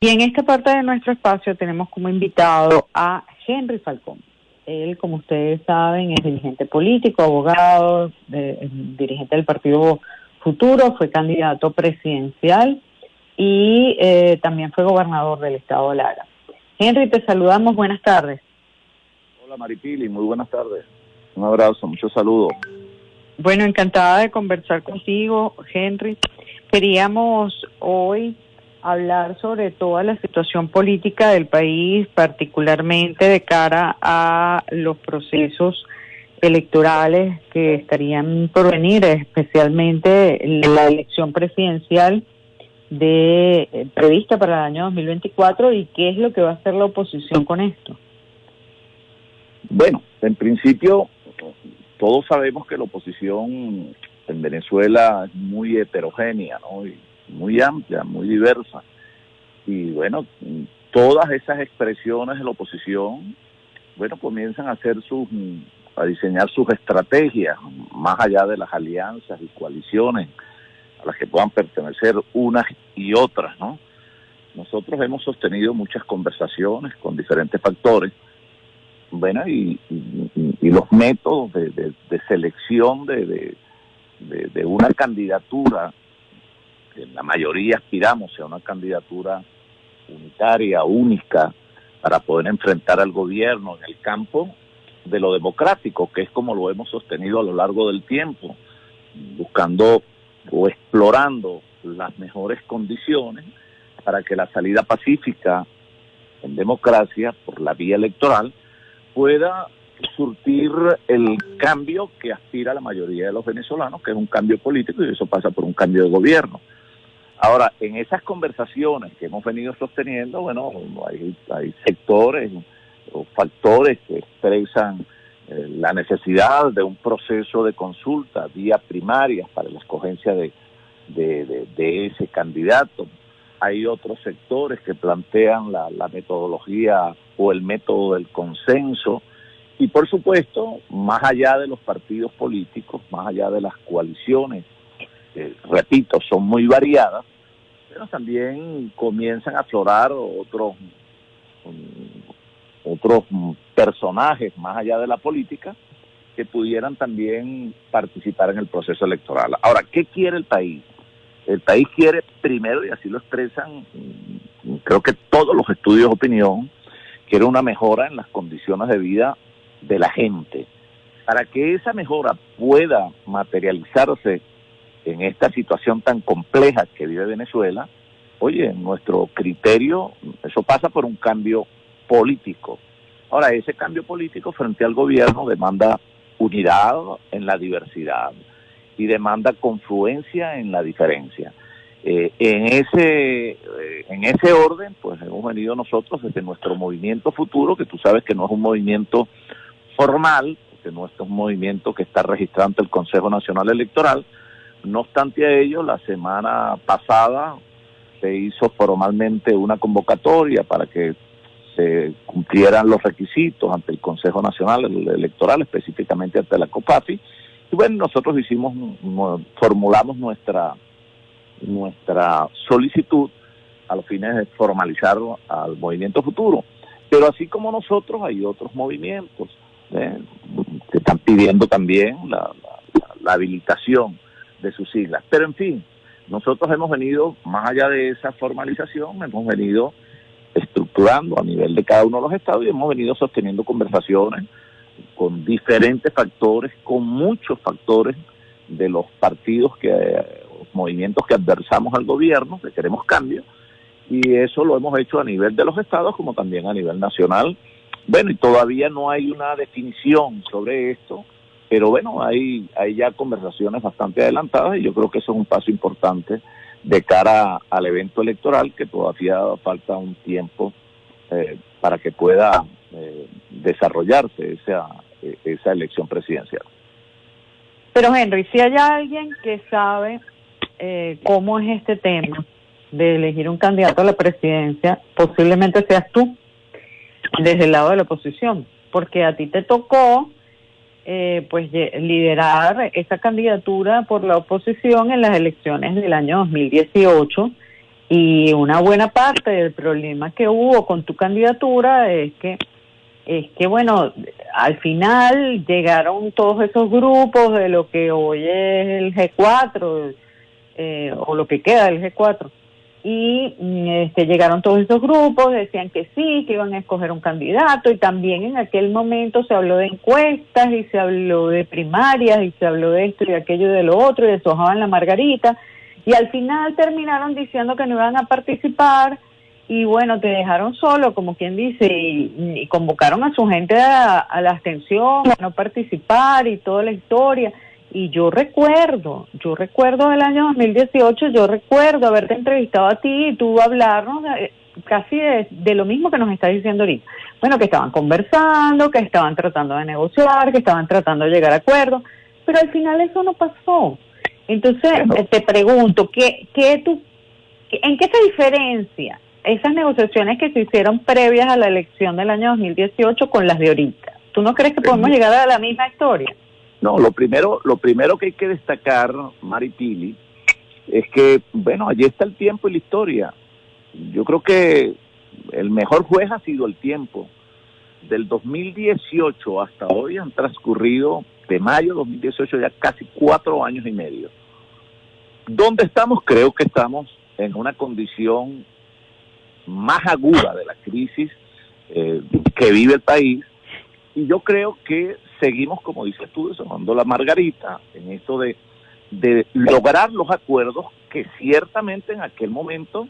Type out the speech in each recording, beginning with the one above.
Y en esta parte de nuestro espacio tenemos como invitado a Henry Falcón. Él, como ustedes saben, es dirigente político, abogado, dirigente del Partido Futuro, fue candidato presidencial y también fue gobernador del estado de Lara. Henry, te saludamos, buenas tardes. Hola Maripili, muy buenas tardes. Un abrazo, muchos saludos. Bueno, encantada de conversar contigo, Henry. Queríamos hoy hablar sobre toda la situación política del país, particularmente de cara a los procesos electorales que estarían por venir, especialmente la elección presidencial prevista para el año 2024, y qué es lo que va a hacer la oposición con esto. Bueno, en principio todos sabemos que la oposición en Venezuela es muy heterogénea, ¿no? Y muy amplia, muy diversa. Y bueno, todas esas expresiones de la oposición, bueno, comienzan a diseñar sus estrategias, más allá de las alianzas y coaliciones a las que puedan pertenecer unas y otras, ¿no? Nosotros hemos sostenido muchas conversaciones con diferentes factores, bueno, y los métodos de selección de una candidatura, que la mayoría aspiramos a una candidatura unitaria, única, para poder enfrentar al gobierno en el campo de lo democrático, que es como lo hemos sostenido a lo largo del tiempo, buscando o explorando las mejores condiciones para que la salida pacífica en democracia por la vía electoral pueda surtir el cambio que aspira la mayoría de los venezolanos, que es un cambio político, y eso pasa por un cambio de gobierno. Ahora, en esas conversaciones que hemos venido sosteniendo, bueno, hay sectores o factores que expresan la necesidad de un proceso de consulta vía primarias para la escogencia de ese candidato. Hay otros sectores que plantean la metodología o el método del consenso. Y por supuesto, más allá de los partidos políticos, más allá de las coaliciones, repito, son muy variadas, pero también comienzan a aflorar otros personajes más allá de la política que pudieran también participar en el proceso electoral. Ahora, ¿qué quiere el país? El país quiere, primero, y así lo expresan, creo que todos los estudios de opinión, quiere una mejora en las condiciones de vida de la gente. Para que esa mejora pueda materializarse en esta situación tan compleja que vive Venezuela, oye, en nuestro criterio, eso pasa por un cambio político. Ahora, ese cambio político frente al gobierno demanda unidad en la diversidad y demanda confluencia en la diferencia. En ese orden, pues hemos venido nosotros desde nuestro movimiento Futuro, que tú sabes que no es un movimiento formal, que no es un movimiento que está registrado ante el Consejo Nacional Electoral. No obstante a ello, la semana pasada se hizo formalmente una convocatoria para que se cumplieran los requisitos ante el Consejo Nacional Electoral, específicamente ante la COPAFI. Y bueno, nosotros formulamos nuestra solicitud a los fines de formalizar al Movimiento Futuro. Pero así como nosotros, hay otros movimientos que están pidiendo también la habilitación de sus siglas. Pero en fin, nosotros hemos venido, más allá de esa formalización, hemos venido estructurando a nivel de cada uno de los estados y hemos venido sosteniendo conversaciones con diferentes factores, con muchos factores de los partidos movimientos que adversamos al gobierno, que queremos cambio, y eso lo hemos hecho a nivel de los estados como también a nivel nacional. Bueno, y todavía no hay una definición sobre esto, pero bueno, hay ya conversaciones bastante adelantadas y yo creo que eso es un paso importante de cara al evento electoral, que todavía falta un tiempo para que pueda desarrollarse esa elección presidencial. Pero Henry, si hay alguien que sabe cómo es este tema de elegir un candidato a la presidencia, posiblemente seas tú, desde el lado de la oposición, porque a ti te tocó liderar esa candidatura por la oposición en las elecciones del año 2018 Y una buena parte del problema que hubo con tu candidatura es que bueno, al final llegaron todos esos grupos de lo que hoy es el G4, o lo que queda del G4, y llegaron todos esos grupos, decían que sí, que iban a escoger un candidato, y también en aquel momento se habló de encuestas, y se habló de primarias, y se habló de esto y de aquello y de lo otro, y deshojaban la margarita, y al final terminaron diciendo que no iban a participar, y bueno, te dejaron solo, como quien dice, y convocaron a su gente a la abstención, a no participar, y toda la historia. Y yo recuerdo del año 2018, yo recuerdo haberte entrevistado a ti y tú hablarnos casi de lo mismo que nos estás diciendo ahorita. Bueno, que estaban conversando, que estaban tratando de negociar, que estaban tratando de llegar a acuerdos, pero al final eso no pasó. Entonces, te pregunto, ¿en qué se diferencia esas negociaciones que se hicieron previas a la elección del año 2018 con las de ahorita? ¿Tú no crees que podemos llegar a la misma historia? No, lo primero que hay que destacar, Mari Pili, es que, bueno, allí está el tiempo y la historia. Yo creo que el mejor juez ha sido el tiempo. Del 2018 hasta hoy han transcurrido, de mayo de 2018, ya casi 4 años y medio. ¿Dónde estamos? Creo que estamos en una condición más aguda de la crisis que vive el país. Y yo creo que seguimos, como dices tú, deshojando la margarita en esto de lograr los acuerdos que ciertamente en aquel momento,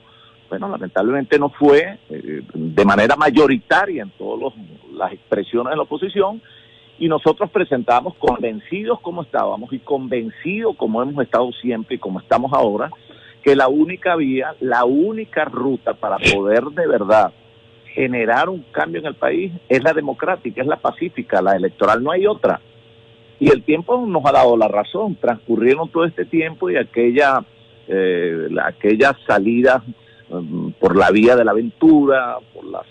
bueno, lamentablemente no fue de manera mayoritaria en todas las expresiones de la oposición, y nosotros presentamos convencidos como estábamos y convencidos como hemos estado siempre y como estamos ahora, que la única vía, la única ruta para poder de verdad generar un cambio en el país es la democrática, es la pacífica, la electoral, no hay otra. Y el tiempo nos ha dado la razón. Transcurrieron todo este tiempo y aquella salida por la vía de la aventura,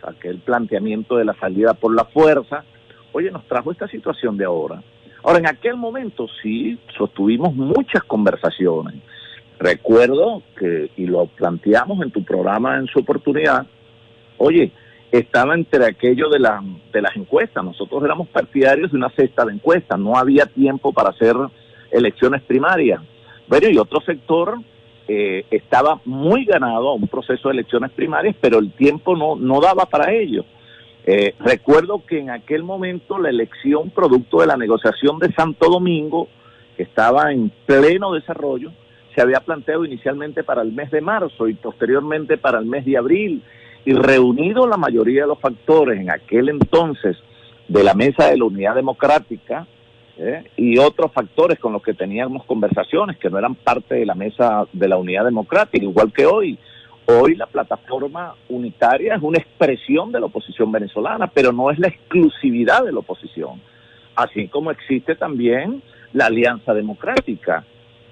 aquel planteamiento de la salida por la fuerza, oye, nos trajo esta situación de ahora. Ahora, en aquel momento sí sostuvimos muchas conversaciones. Recuerdo que, y lo planteamos en tu programa en su oportunidad, oye, estaba entre aquello de las encuestas. Nosotros éramos partidarios de una cesta de encuestas, no había tiempo para hacer elecciones primarias. Bueno, y otro sector estaba muy ganado a un proceso de elecciones primarias, pero el tiempo no daba para ello. Recuerdo que en aquel momento la elección producto de la negociación de Santo Domingo, que estaba en pleno desarrollo, se había planteado inicialmente para el mes de marzo y posteriormente para el mes de abril, y reunido la mayoría de los factores en aquel entonces de la mesa de la Unidad Democrática y otros factores con los que teníamos conversaciones que no eran parte de la mesa de la Unidad Democrática, igual que hoy. Hoy la plataforma unitaria es una expresión de la oposición venezolana, pero no es la exclusividad de la oposición. Así como existe también la Alianza Democrática,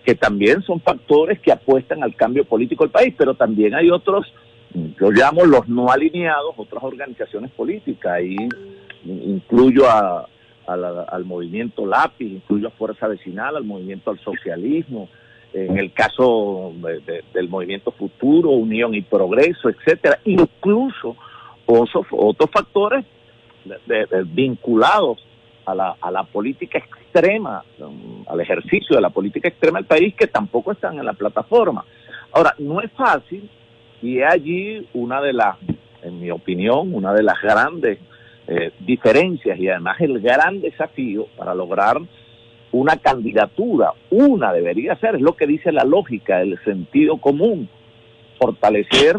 que también son factores que apuestan al cambio político del país, pero también hay otros, yo llamo los no alineados, otras organizaciones políticas. Ahí incluyo al movimiento Lápiz, incluyo a Fuerza Vecinal, al movimiento al socialismo, en el caso del movimiento Futuro, Unión y Progreso, etcétera, incluso otros factores vinculados a la política extrema, al ejercicio de la política extrema del país, que tampoco están en la plataforma. Ahora, no es fácil, y es allí en mi opinión, una de las grandes diferencias y además el gran desafío para lograr una candidatura. Una debería ser, es lo que dice la lógica, el sentido común, fortalecer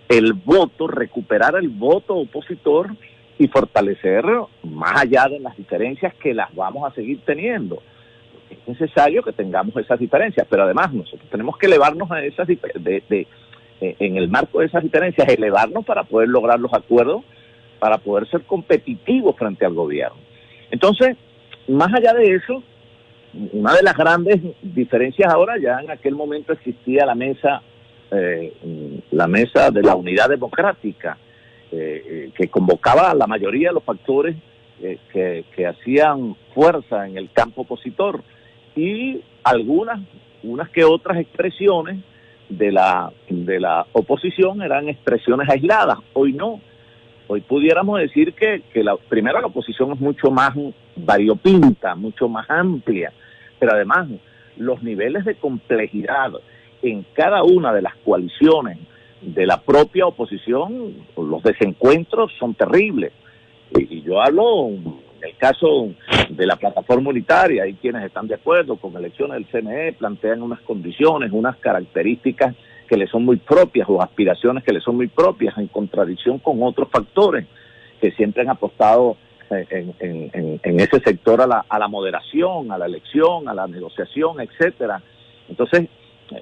el voto, recuperar el voto opositor y fortalecer, más allá de las diferencias que las vamos a seguir teniendo. Es necesario que tengamos esas diferencias, pero además nosotros tenemos que elevarnos a esas en el marco de esas diferencias, elevarnos para poder lograr los acuerdos, para poder ser competitivos frente al gobierno. Entonces, más allá de eso, una de las grandes diferencias ahora, ya en aquel momento existía la mesa de la Unidad Democrática, que convocaba a la mayoría de los factores que hacían fuerza en el campo opositor, y unas que otras expresiones de la oposición eran expresiones aisladas. Hoy no. Hoy pudiéramos decir que primero la oposición es mucho más variopinta, mucho más amplia, pero además los niveles de complejidad en cada una de las coaliciones de la propia oposición, los desencuentros son terribles. Y yo hablo en el caso de la plataforma unitaria, hay quienes están de acuerdo con elecciones del CNE, plantean unas condiciones, unas características que le son muy propias o aspiraciones que le son muy propias, en contradicción con otros factores que siempre han apostado en ese sector a la moderación, a la elección, a la negociación, etcétera. Entonces,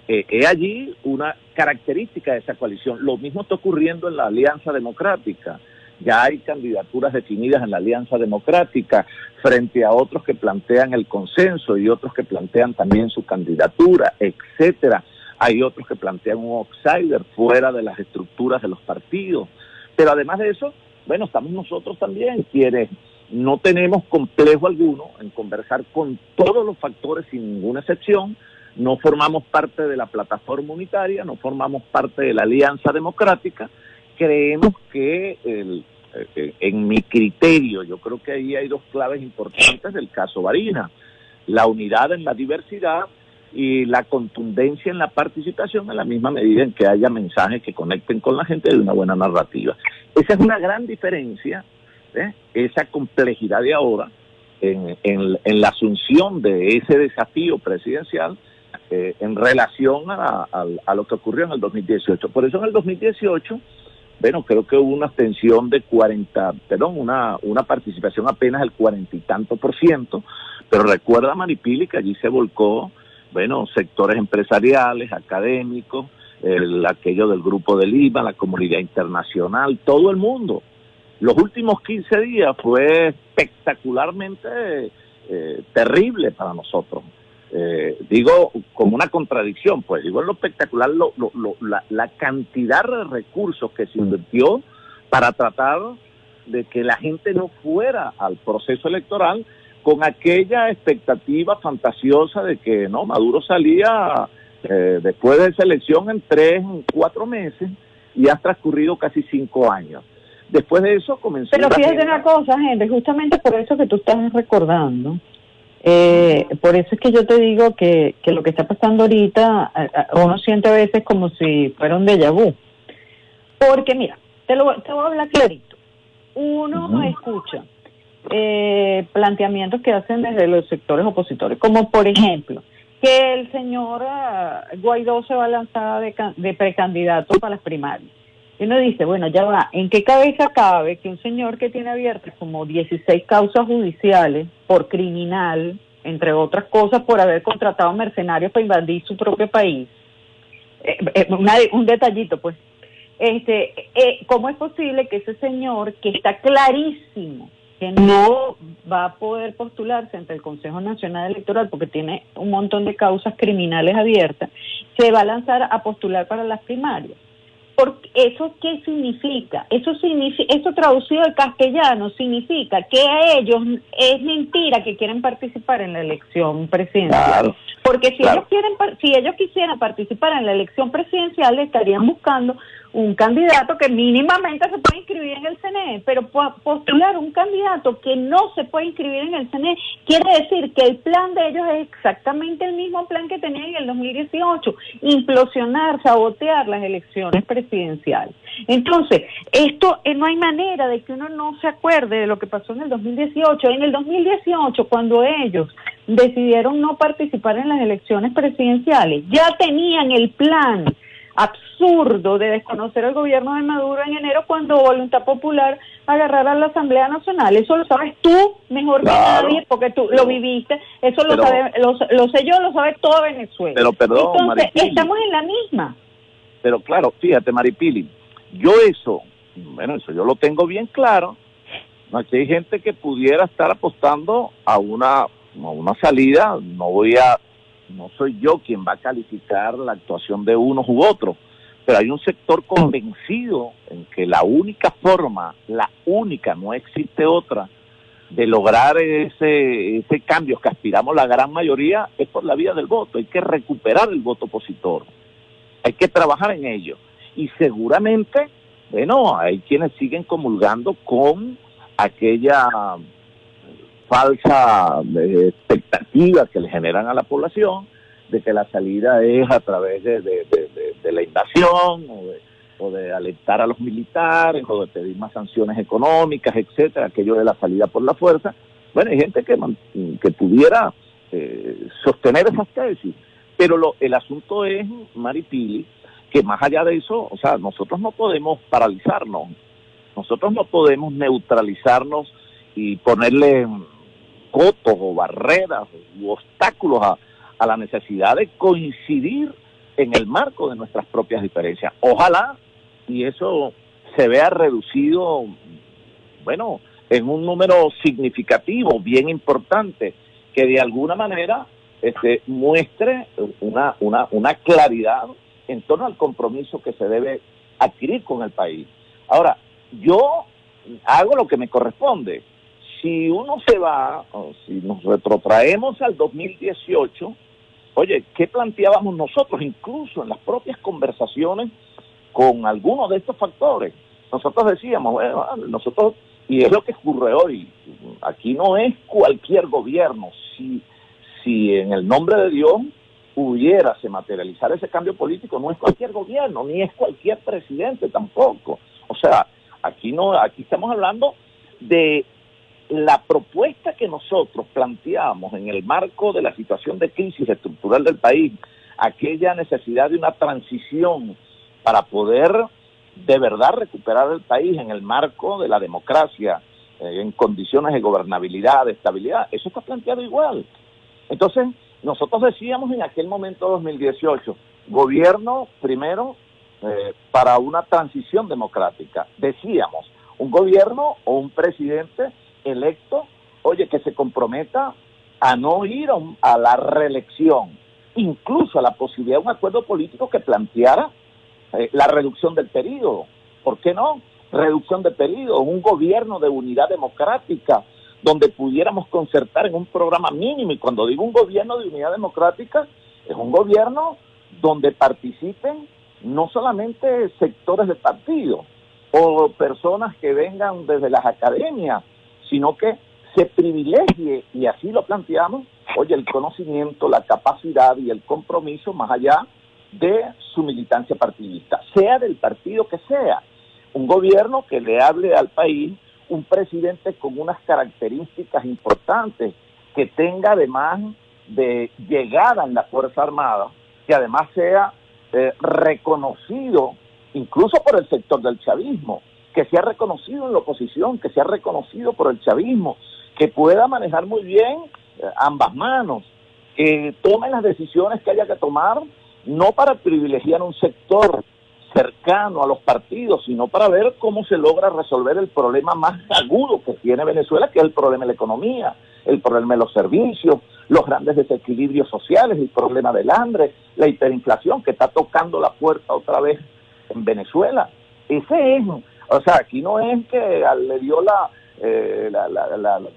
es allí una característica de esa coalición. Lo mismo está ocurriendo en la Alianza Democrática. Ya hay candidaturas definidas en la Alianza Democrática frente a otros que plantean el consenso y otros que plantean también su candidatura, etcétera. Hay otros que plantean un outsider fuera de las estructuras de los partidos. Pero además de eso, bueno, estamos nosotros también, quienes no tenemos complejo alguno en conversar con todos los factores sin ninguna excepción. No formamos parte de la plataforma unitaria, no formamos parte de la Alianza Democrática. Creemos que, en mi criterio, yo creo que ahí hay dos claves importantes del caso Barinas: la unidad en la diversidad y la contundencia en la participación, en la misma medida en que haya mensajes que conecten con la gente de una buena narrativa. Esa es una gran diferencia, esa complejidad de ahora en la asunción de ese desafío presidencial en relación a lo que ocurrió en el 2018. Por eso en el 2018, bueno, creo que hubo una abstención de una participación apenas del 40 y tanto %, pero recuerda, Maripili, que allí se volcó, bueno, sectores empresariales, académicos, aquello del Grupo de Lima, la comunidad internacional, todo el mundo. Los últimos 15 días fue espectacularmente terrible para nosotros. Digo, como una contradicción, pues digo en lo espectacular, la cantidad de recursos que se invirtió para tratar de que la gente no fuera al proceso electoral con aquella expectativa fantasiosa de que no, Maduro salía después de esa elección en 4 meses, y ha transcurrido casi 5 años. Después de eso comenzó... Pero fíjate una cosa, Henry, justamente por eso que tú estás recordando, por eso es que yo te digo que lo que está pasando ahorita, uno siente a veces como si fuera un déjà vu. Porque mira, te voy a hablar clarito. Uno escucha planteamientos que hacen desde los sectores opositores, como por ejemplo, que el señor Guaidó se va a lanzar de precandidato para las primarias. Y uno dice, bueno, ya va, ¿en qué cabeza cabe que un señor que tiene abiertas como 16 causas judiciales por criminal, entre otras cosas, por haber contratado mercenarios para invadir su propio país? Un detallito, pues. ¿Cómo es posible que ese señor, que está clarísimo que no va a poder postularse ante el Consejo Nacional Electoral porque tiene un montón de causas criminales abiertas, se va a lanzar a postular para las primarias? Porque ¿eso qué significa? Eso traducido al castellano significa que a ellos es mentira que quieren participar en la elección presidencial. Claro, porque si ellos quisieran participar en la elección presidencial, estarían buscando un candidato que mínimamente se puede inscribir en el CNE, pero postular un candidato que no se puede inscribir en el CNE quiere decir que el plan de ellos es exactamente el mismo plan que tenían en el 2018, implosionar, sabotear las elecciones presidenciales. Entonces, esto no hay manera de que uno no se acuerde de lo que pasó en el 2018. En el 2018, cuando ellos decidieron no participar en las elecciones presidenciales, ya tenían el plan absurdo de desconocer al gobierno de Maduro en enero, cuando Voluntad Popular agarrara la Asamblea Nacional. Eso lo sabes tú mejor que nadie, porque tú lo viviste. Eso lo sé yo, lo sabe toda Venezuela. Pero perdón, entonces, Maripili, estamos en la misma. Pero claro, fíjate, Maripili, eso yo lo tengo bien claro. Aquí hay gente que pudiera estar apostando a una salida. No soy yo quien va a calificar la actuación de unos u otros, pero hay un sector convencido en que la única forma, no existe otra, de lograr ese cambio que aspiramos la gran mayoría es por la vía del voto. Hay que recuperar el voto opositor. hay que trabajar en ello. Y seguramente, bueno, hay quienes siguen comulgando con aquella falsa expectativa que le generan a la población de que la salida es a través de la invasión o de alentar a los militares o de pedir más sanciones económicas, etcétera, aquello de la salida por la fuerza. Bueno, hay gente que pudiera sostener esas tesis, pero el asunto es, Maripili, que más allá de eso, o sea, nosotros no podemos paralizarnos, nosotros no podemos neutralizarnos y ponerle cotos o barreras u obstáculos a la necesidad de coincidir en el marco de nuestras propias diferencias. Ojalá y eso se vea reducido, bueno, en un número significativo, bien importante, que de alguna manera muestre una claridad en torno al compromiso que se debe adquirir con el país. Ahora, yo hago lo que me corresponde. Si uno se va, o si nos retrotraemos al 2018, oye, ¿qué planteábamos nosotros? Incluso en las propias conversaciones con algunos de estos factores. Nosotros decíamos, bueno, nosotros, y es lo que ocurre hoy, aquí no es cualquier gobierno. Si en el nombre de Dios se materializar ese cambio político, no es cualquier gobierno, ni es cualquier presidente tampoco. O sea, aquí estamos hablando de la propuesta que nosotros planteamos en el marco de la situación de crisis estructural del país, aquella necesidad de una transición para poder de verdad recuperar el país en el marco de la democracia, en condiciones de gobernabilidad, de estabilidad, eso está planteado igual. Entonces, nosotros decíamos en aquel momento 2018, gobierno primero para una transición democrática. Decíamos, un gobierno o un presidente electo, oye, que se comprometa a no ir a la reelección, incluso a la posibilidad de un acuerdo político que planteara la reducción del periodo. ¿Por qué no? Reducción de periodo, un gobierno de unidad democrática, donde pudiéramos concertar en un programa mínimo, y cuando digo un gobierno de unidad democrática, es un gobierno donde participen no solamente sectores de partido o personas que vengan desde las academias, sino que se privilegie, y así lo planteamos, oye, el conocimiento, la capacidad y el compromiso más allá de su militancia partidista, sea del partido que sea. Un gobierno que le hable al país, un presidente con unas características importantes, que tenga además de llegada en la Fuerza Armada, que además sea reconocido incluso por el sector del chavismo, que sea reconocido en la oposición, que sea reconocido por el chavismo, que pueda manejar muy bien ambas manos, que tome las decisiones que haya que tomar, no para privilegiar un sector cercano a los partidos, sino para ver cómo se logra resolver el problema más agudo que tiene Venezuela, que es el problema de la economía, el problema de los servicios, los grandes desequilibrios sociales, el problema del hambre, la hiperinflación que está tocando la puerta otra vez en Venezuela. Ese es, o sea, aquí no es que le dio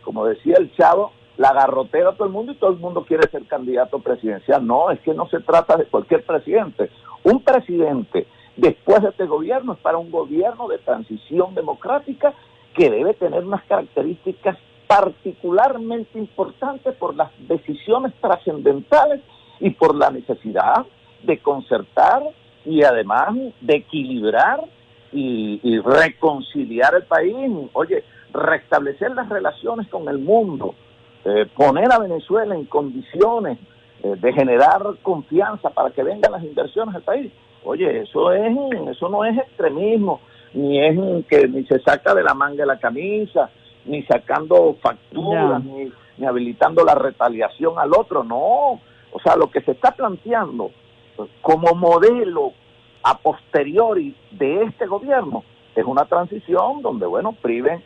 como decía el Chavo, la garrotera a todo el mundo y todo el mundo quiere ser candidato presidencial. No, es que no se trata de cualquier presidente. Un presidente después de este gobierno es para un gobierno de transición democrática que debe tener unas características particularmente importantes por las decisiones trascendentales y por la necesidad de concertar y además de equilibrar y reconciliar el país. Oye, restablecer las relaciones con el mundo, poner a Venezuela en condiciones de generar confianza para que vengan las inversiones al país. Oye, eso no es extremismo, ni se saca de la manga de la camisa, ni sacando facturas, ni habilitando la retaliación al otro, no. O sea, lo que se está planteando como modelo a posteriori de este gobierno es una transición donde, bueno, priven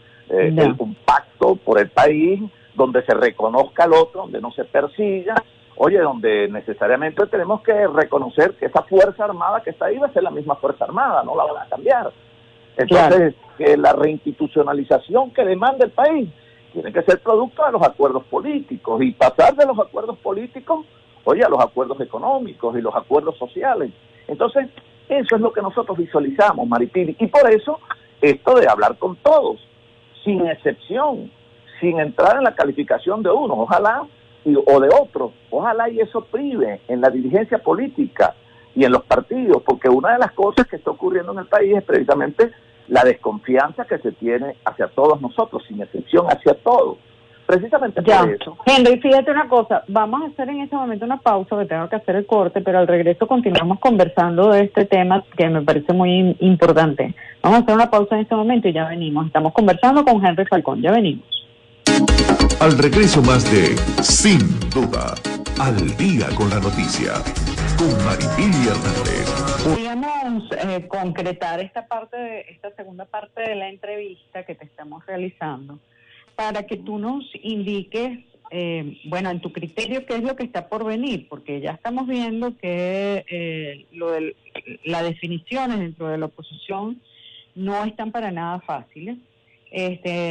un pacto por el país, donde se reconozca al otro, donde no se persiga, oye, donde necesariamente tenemos que reconocer que esa Fuerza Armada que está ahí va a ser la misma Fuerza Armada, no la van a cambiar. Entonces, que la reinstitucionalización que demanda el país tiene que ser producto de los acuerdos políticos y pasar de los acuerdos políticos, oye, a los acuerdos económicos y los acuerdos sociales. Entonces, eso es lo que nosotros visualizamos, Maripili, y por eso esto de hablar con todos, sin excepción, sin entrar en la calificación de uno, ojalá, o de otros, ojalá y eso prive en la dirigencia política y en los partidos, porque una de las cosas que está ocurriendo en el país es precisamente la desconfianza que se tiene hacia todos nosotros, sin excepción, hacia todos. Precisamente ya. por eso. Henry, fíjate una cosa, vamos a hacer en este momento una pausa, que tengo que hacer el corte, pero al regreso continuamos conversando de este tema que me parece muy importante. Vamos a hacer una pausa en este momento y ya venimos. Estamos conversando con Henry Falcón, ya venimos. Al regreso más de Sin Duda, al día con la noticia, con Maripili Hernández. Podríamos concretar esta segunda parte de la entrevista que te estamos realizando, para que tú nos indiques, bueno, en tu criterio, qué es lo que está por venir, porque ya estamos viendo que las definiciones dentro de la oposición no están para nada fáciles,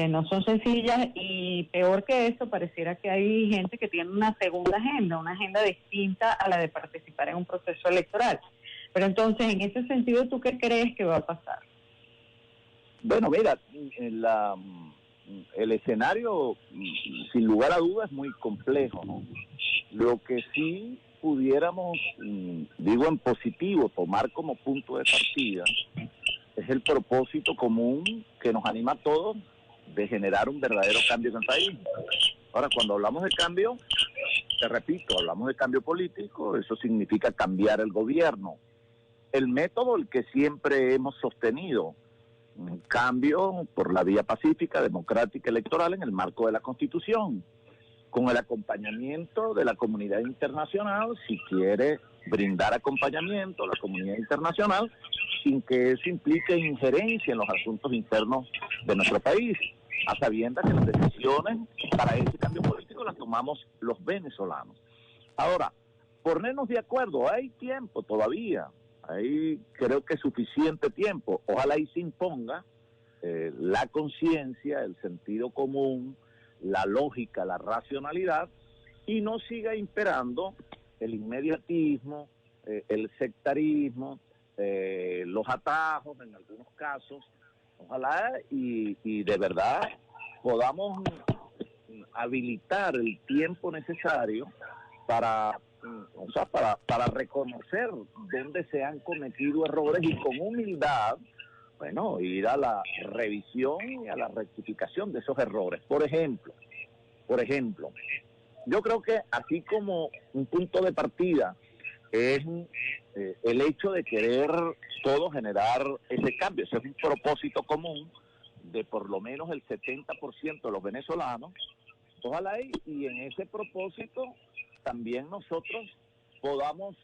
no son sencillas, y peor que eso, pareciera que hay gente que tiene una segunda agenda, una agenda distinta a la de participar en un proceso electoral. Pero entonces, en ese sentido, ¿tú qué crees que va a pasar? Bueno, mira, el escenario, sin lugar a dudas, es muy complejo, ¿no? Lo que sí pudiéramos, digo en positivo, tomar como punto de partida es el propósito común que nos anima a todos de generar un verdadero cambio en el país. Ahora, cuando hablamos de cambio, te repito, hablamos de cambio político, eso significa cambiar el gobierno. El método, el que siempre hemos sostenido, un cambio por la vía pacífica, democrática, electoral en el marco de la Constitución, con el acompañamiento de la comunidad internacional, si quiere brindar acompañamiento a la comunidad internacional, sin que eso implique injerencia en los asuntos internos de nuestro país, a sabiendas que las decisiones para ese cambio político las tomamos los venezolanos. Ahora, ponernos de acuerdo, hay tiempo todavía, hay creo que suficiente tiempo, ojalá y se imponga la conciencia, el sentido común, la lógica, la racionalidad, y no siga imperando el inmediatismo, el sectarismo, los atajos en algunos casos. Ojalá y de verdad podamos habilitar el tiempo necesario para reconocer dónde se han cometido errores y con humildad, bueno, ir a la revisión y a la rectificación de esos errores. Por ejemplo, yo creo que así como un punto de partida es el hecho de querer todos generar ese cambio, ese es un propósito común de por lo menos el 70% de los venezolanos. Ojalá y en ese propósito también nosotros podamos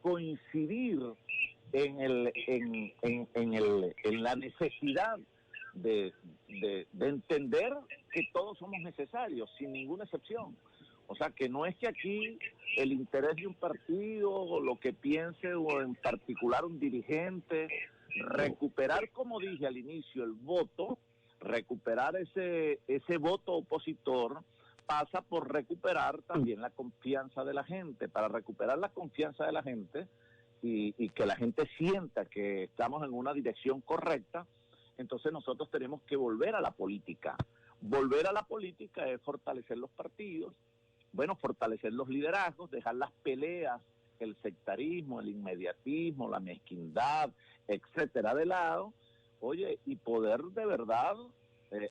coincidir en la necesidad de entender que todos somos necesarios, sin ninguna excepción. O sea, que no es que aquí el interés de un partido o lo que piense o en particular un dirigente, recuperar, como dije al inicio, el voto, recuperar ese voto opositor, pasa por recuperar también la confianza de la gente. Para recuperar la confianza de la gente y que la gente sienta que estamos en una dirección correcta, entonces nosotros tenemos que volver a la política. Volver a la política es fortalecer los partidos, bueno, fortalecer los liderazgos, dejar las peleas, el sectarismo, el inmediatismo, la mezquindad, etcétera, de lado, oye, y poder de verdad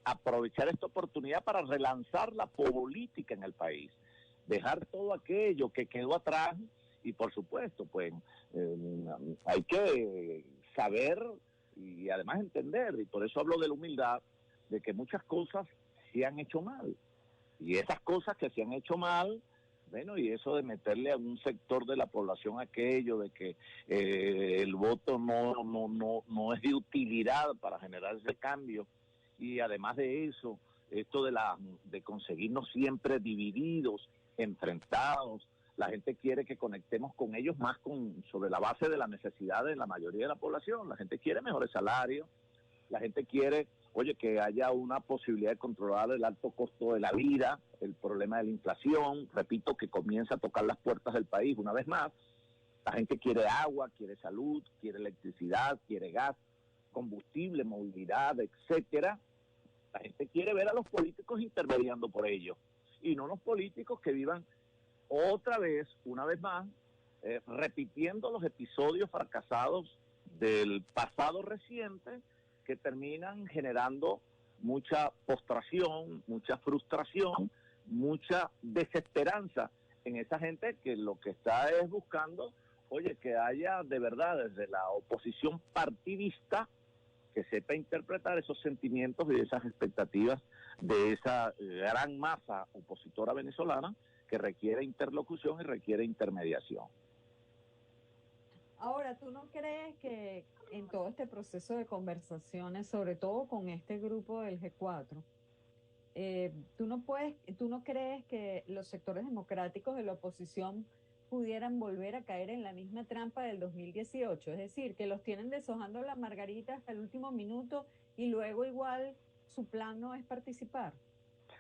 aprovechar esta oportunidad para relanzar la política en el país, dejar todo aquello que quedó atrás y por supuesto, pues hay que saber y además entender, y por eso hablo de la humildad, de que muchas cosas se han hecho mal. Y esas cosas que se han hecho mal, bueno, y eso de meterle a un sector de la población aquello de que el voto no es de utilidad para generar ese cambio, y además de eso, esto de conseguirnos siempre divididos, enfrentados, la gente quiere que conectemos con ellos más sobre la base de la necesidad de la mayoría de la población. La gente quiere mejores salarios, la gente quiere, oye, que haya una posibilidad de controlar el alto costo de la vida, el problema de la inflación, repito, que comienza a tocar las puertas del país una vez más. La gente quiere agua, quiere salud, quiere electricidad, quiere gas, combustible, movilidad, etcétera. La gente quiere ver a los políticos intermediando por ello y no los políticos que vivan otra vez, una vez más, repitiendo los episodios fracasados del pasado reciente que terminan generando mucha postración, mucha frustración, mucha desesperanza en esa gente que lo que está es buscando, oye, que haya de verdad desde la oposición partidista que sepa interpretar esos sentimientos y esas expectativas de esa gran masa opositora venezolana que requiere interlocución y requiere intermediación. Ahora, ¿tú no crees que en todo este proceso de conversaciones, sobre todo con este grupo del G4, tú no crees que los sectores democráticos de la oposición pudieran volver a caer en la misma trampa del 2018? Es decir, que los tienen deshojando la margarita hasta el último minuto y luego igual su plan no es participar.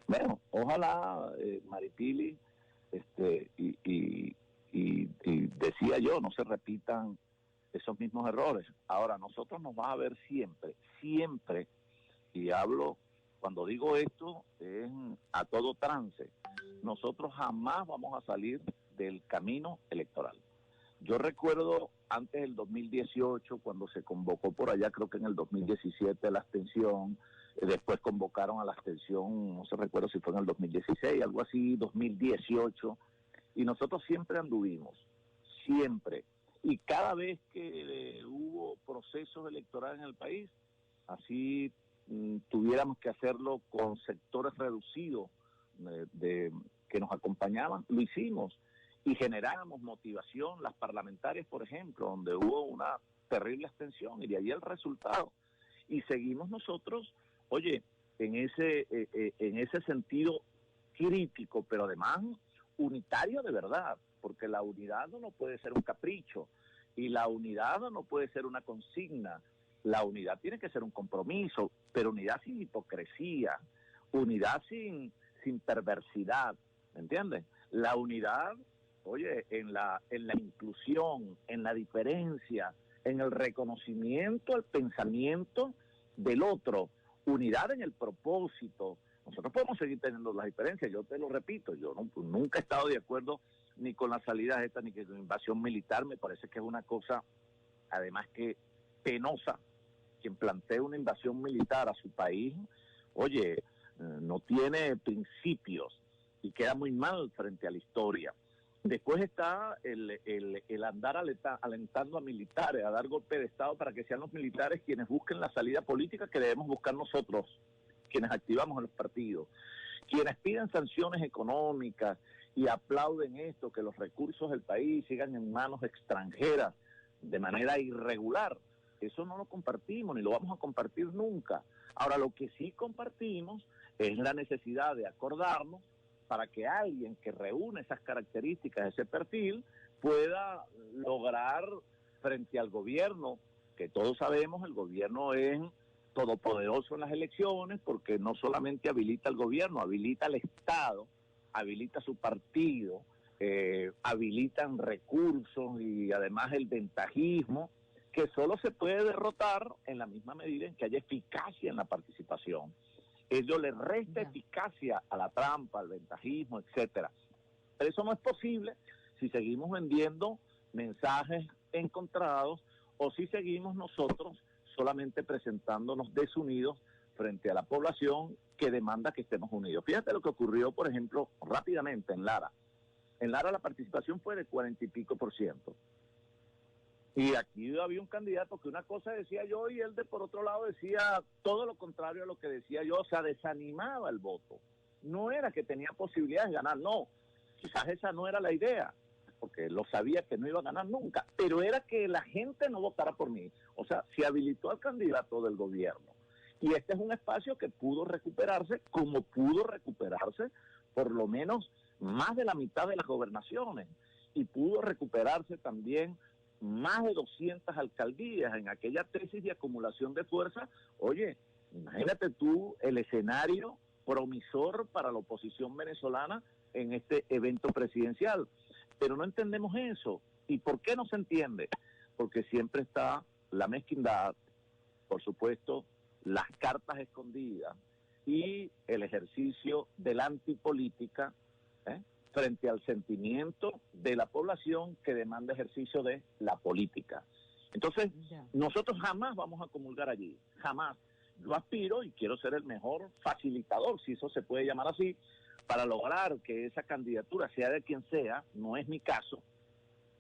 Bueno, ojalá, Maripili, y decía yo, no se repitan esos mismos errores. Ahora, nosotros nos va a ver siempre, y hablo, cuando digo esto, es a todo trance. Nosotros jamás vamos a salir del camino electoral. Yo recuerdo antes del 2018, cuando se convocó por allá, creo que en el 2017, la abstención, después convocaron a la abstención, no se recuerdo si fue en el 2016, algo así, 2018, y nosotros siempre anduvimos, siempre, y cada vez que hubo procesos electorales en el país, así tuviéramos que hacerlo con sectores reducidos que nos acompañaban, lo hicimos, y generábamos motivación, las parlamentarias, por ejemplo, donde hubo una terrible abstención, y de ahí el resultado, y seguimos nosotros, oye, en ese sentido crítico, pero además unitario de verdad, porque la unidad no puede ser un capricho, y la unidad no puede ser una consigna, la unidad tiene que ser un compromiso, pero unidad sin hipocresía, unidad sin perversidad, ¿me entiendes? La unidad, oye, en la inclusión, en la diferencia, en el reconocimiento al pensamiento del otro, unidad en el propósito. Nosotros podemos seguir teniendo las diferencias, yo te lo repito, yo nunca he estado de acuerdo ni con las salidas estas, ni con la invasión militar, me parece que es una cosa, además que penosa, quien plantea una invasión militar a su país, oye, no tiene principios y queda muy mal frente a la historia. Después está el andar alentando a militares, a dar golpe de Estado para que sean los militares quienes busquen la salida política que debemos buscar nosotros, quienes activamos en los partidos, quienes piden sanciones económicas y aplauden esto, que los recursos del país sigan en manos extranjeras de manera irregular. Eso no lo compartimos, ni lo vamos a compartir nunca. Ahora, lo que sí compartimos es la necesidad de acordarnos para que alguien que reúne esas características, ese perfil, pueda lograr frente al gobierno, que todos sabemos, el gobierno es todopoderoso en las elecciones, porque no solamente habilita al gobierno, habilita al Estado, habilita su partido, habilitan recursos y además el ventajismo, que solo se puede derrotar en la misma medida en que haya eficacia en la participación. Ello le resta eficacia a la trampa, al ventajismo, etcétera. Pero eso no es posible si seguimos vendiendo mensajes encontrados o si seguimos nosotros solamente presentándonos desunidos frente a la población que demanda que estemos unidos. Fíjate lo que ocurrió, por ejemplo, rápidamente en Lara. En Lara la participación fue de 40 y pico %. Y aquí había un candidato que una cosa decía yo y él por otro lado decía todo lo contrario a lo que decía yo, o sea, desanimaba el voto. No era que tenía posibilidades de ganar, no, quizás esa no era la idea, porque lo sabía que no iba a ganar nunca, pero era que la gente no votara por mí. O sea, se habilitó al candidato del gobierno. Y este es un espacio que pudo recuperarse, como pudo recuperarse por lo menos más de la mitad de las gobernaciones, y pudo recuperarse también más de 200 alcaldías en aquella tesis de acumulación de fuerza. Oye, imagínate tú el escenario promisor para la oposición venezolana en este evento presidencial. Pero no entendemos eso. ¿Y por qué no se entiende? Porque siempre está la mezquindad, por supuesto, las cartas escondidas y el ejercicio de la antipolítica frente al sentimiento de la población que demanda ejercicio de la política. Entonces, nosotros jamás vamos a comulgar allí, jamás. Yo aspiro y quiero ser el mejor facilitador, si eso se puede llamar así, para lograr que esa candidatura, sea de quien sea, no es mi caso.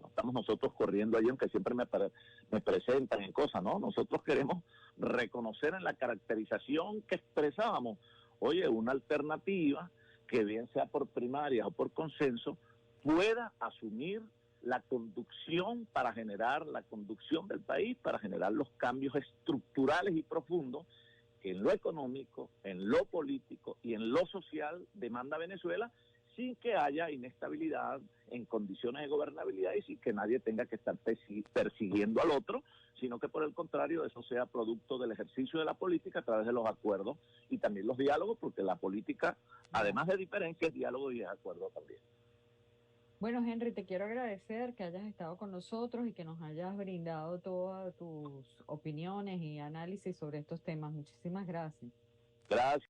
No estamos nosotros corriendo allí, aunque siempre me presentan en cosas, ¿no? Nosotros queremos reconocer en la caracterización que expresábamos, oye, una alternativa que bien sea por primarias o por consenso, pueda asumir la conducción para generar la conducción del país, para generar los cambios estructurales y profundos que en lo económico, en lo político y en lo social demanda Venezuela, sin que haya inestabilidad en condiciones de gobernabilidad y sin que nadie tenga que estar persiguiendo al otro, sino que por el contrario eso sea producto del ejercicio de la política a través de los acuerdos y también los diálogos, porque la política, además de diferencias, es diálogo y es acuerdo también. Bueno, Henry, te quiero agradecer que hayas estado con nosotros y que nos hayas brindado todas tus opiniones y análisis sobre estos temas. Muchísimas gracias. Gracias.